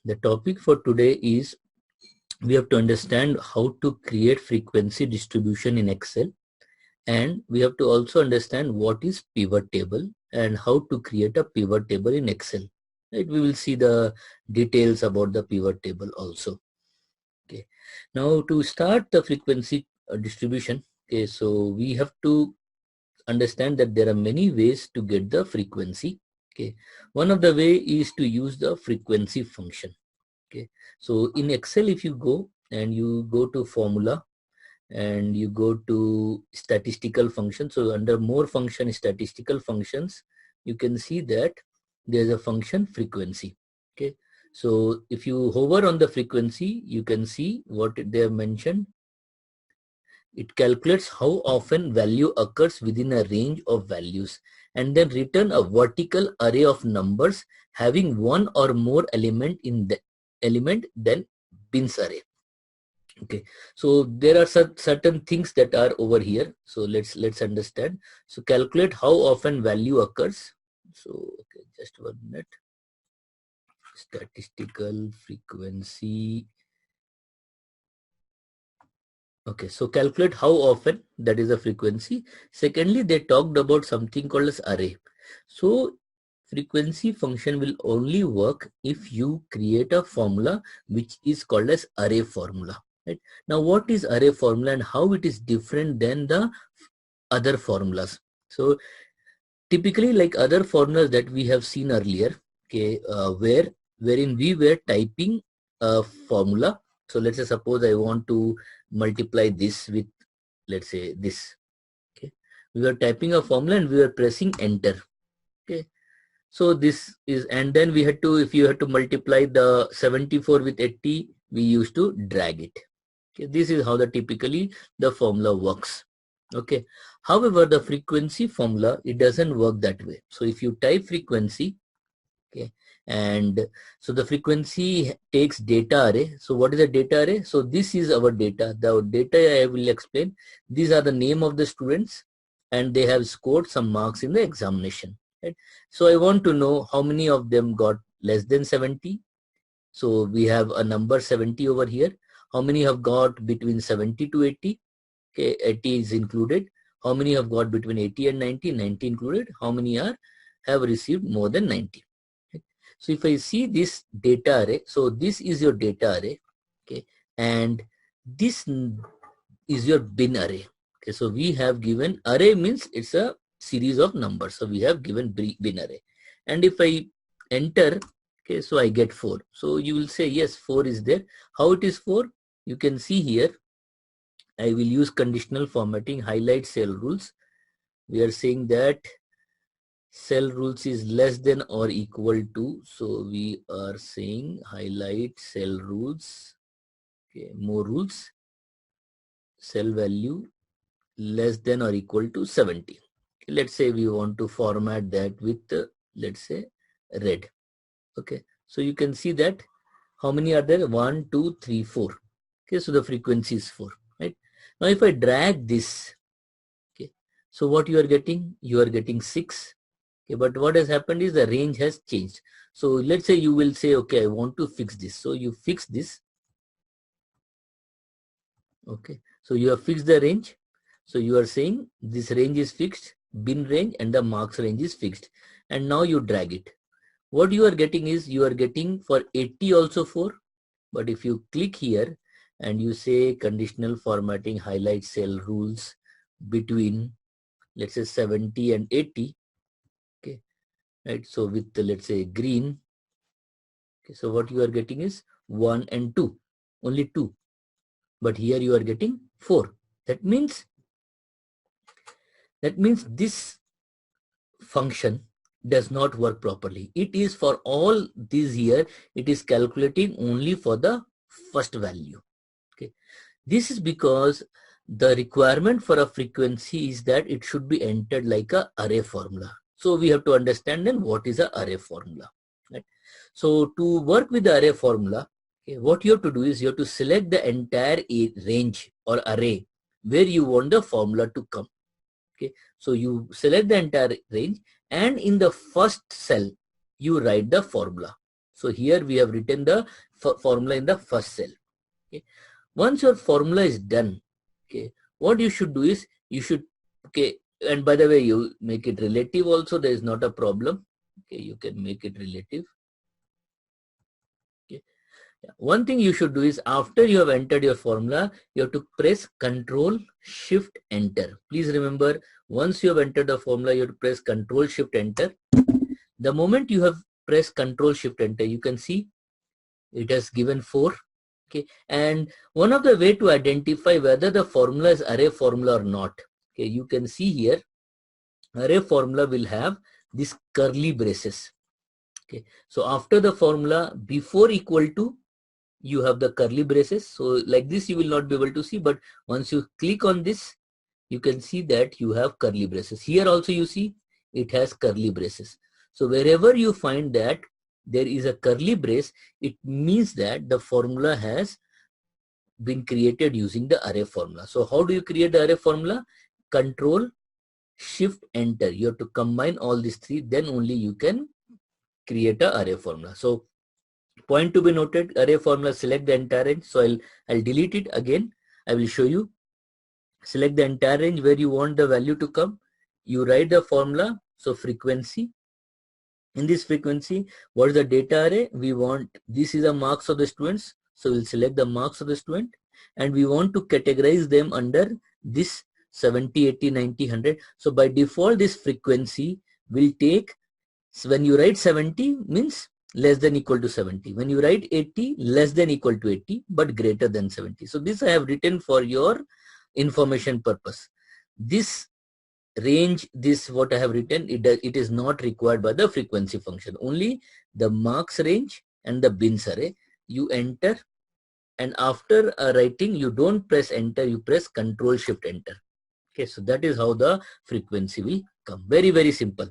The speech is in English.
The topic for today is we have to understand how to create frequency distribution in Excel, and we have to also understand what is pivot table and how to create a pivot table in Excel. Right? We will see the details about the pivot table also. Okay. Now to start the frequency distribution, okay, so we have to understand that there are many ways to get the frequency. Okay. One of the way is to use the frequency function. Okay, so in Excel, if you go and you go to formula and you go to statistical function, so under more function, statistical functions, you can see that there's a function frequency. Okay, so if you hover on the frequency, you can see what they have mentioned. It calculates how often value occurs within a range of values and then return a vertical array of numbers having one or more element in the element than bins array. Okay, so there are certain things that are over here, so let's understand. So calculate how often value occurs. So okay, just 1 minute. Statistical frequency. Okay, so calculate how often, that is the frequency. Secondly, they talked about something called as array. So frequency function will only work if you create a formula which is called as array formula. Right? Now what is array formula and how it is different than the other formulas? So typically, like other formulas that we have seen earlier, okay, wherein we were typing a formula. So let's say suppose I want to multiply this with, let's say, this. Okay, we were typing a formula and we were pressing enter. Okay, so this is, and then we had to, if you had to multiply the 74 with 80, we used to drag it. Okay, this is how the typically the formula works. Okay, however, the frequency formula, it doesn't work that way. So if you type frequency, okay, and so the frequency takes data array. So what is a data array? So this is our data. The data I will explain. These are the name of the students and they have scored some marks in the examination. Right? So I want to know how many of them got less than 70. So we have a number 70 over here. How many have got between 70 to 80? Okay, 80 is included. How many have got between 80 and 90? 90 included. How many have received more than 90? Okay. So if I see this data array, so this is your data array, okay, and this is your bin array. Okay, so we have given array means it's a series of numbers. So we have given bin array, and if I enter, okay, so I get 4. So you will say yes, 4 is there. How it is 4? You can see here. I will use conditional formatting, highlight cell rules. We are saying that cell rules is less than or equal to. So we are saying highlight cell rules. Okay, more rules. Cell value less than or equal to 70. Okay, let's say we want to format that with let's say red. Okay, so you can see that how many are there? 1, 2, 3, 4. Okay, so the frequency is 4. Right now, if I drag this, okay, so what you are getting? You are getting 6. Okay, but what has happened is the range has changed. So let's say you will say, okay, I want to fix this. So you fix this. Okay, so you have fixed the range. So you are saying this range is fixed, bin range and the marks range is fixed. And now you drag it. What you are getting is you are getting for 80 also 4. But if you click here and you say conditional formatting, highlight cell rules between, let's say 70 and 80. Okay, right, so with the, let's say green. Okay, so what you are getting is 1 and 2, only 2, but here you are getting 4. That means this function does not work properly. It is for all these here, it is calculating only for the first value. Okay, this is because the requirement for a frequency is that it should be entered like a array formula. So we have to understand then what is a array formula. Right? So to work with the array formula, okay, what you have to do is you have to select the entire range or array where you want the formula to come. Okay, so you select the entire range and in the first cell you write the formula. So here we have written the formula in the first cell. Okay. Once your formula is done, okay, what you should do is you should, okay, and by the way, you make it relative also, there is not a problem. Okay, you can make it relative. Okay. Yeah. One thing you should do is after you have entered your formula, you have to press Control Shift Enter. Please remember, once you have entered the formula, you have to press Control Shift Enter. The moment you have pressed Control Shift Enter, you can see it has given 4. Okay, and one of the way to identify whether the formula is array formula or not, okay, you can see here array formula will have this curly braces. Okay, so after the formula, before equal to, you have the curly braces. So like this you will not be able to see, but once you click on this, you can see that you have curly braces. Here also you see it has curly braces. So wherever you find that there is a curly brace, it means that the formula has been created using the array formula. So how do you create the array formula? Control Shift Enter. You have to combine all these three, then only you can create a array formula. So point to be noted, array formula, select the entire range. So I'll delete it again. I will show you. Select the entire range where you want the value to come. You write the formula. So frequency. In this frequency, what is the data array? We want, this is the marks of the students. So we'll select the marks of the student, and we want to categorize them under this 70, 80, 90, 100. So by default, this frequency will take, so when you write 70 means less than equal to 70. When you write 80, less than equal to 80, but greater than 70. So this I have written for your information purpose. This range, this what I have written, it is not required by the frequency function. Only the marks range and the bins array. You enter, and after writing, you don't press enter, you press Control Shift Enter. Okay, so that is how the frequency will come. Very, very simple.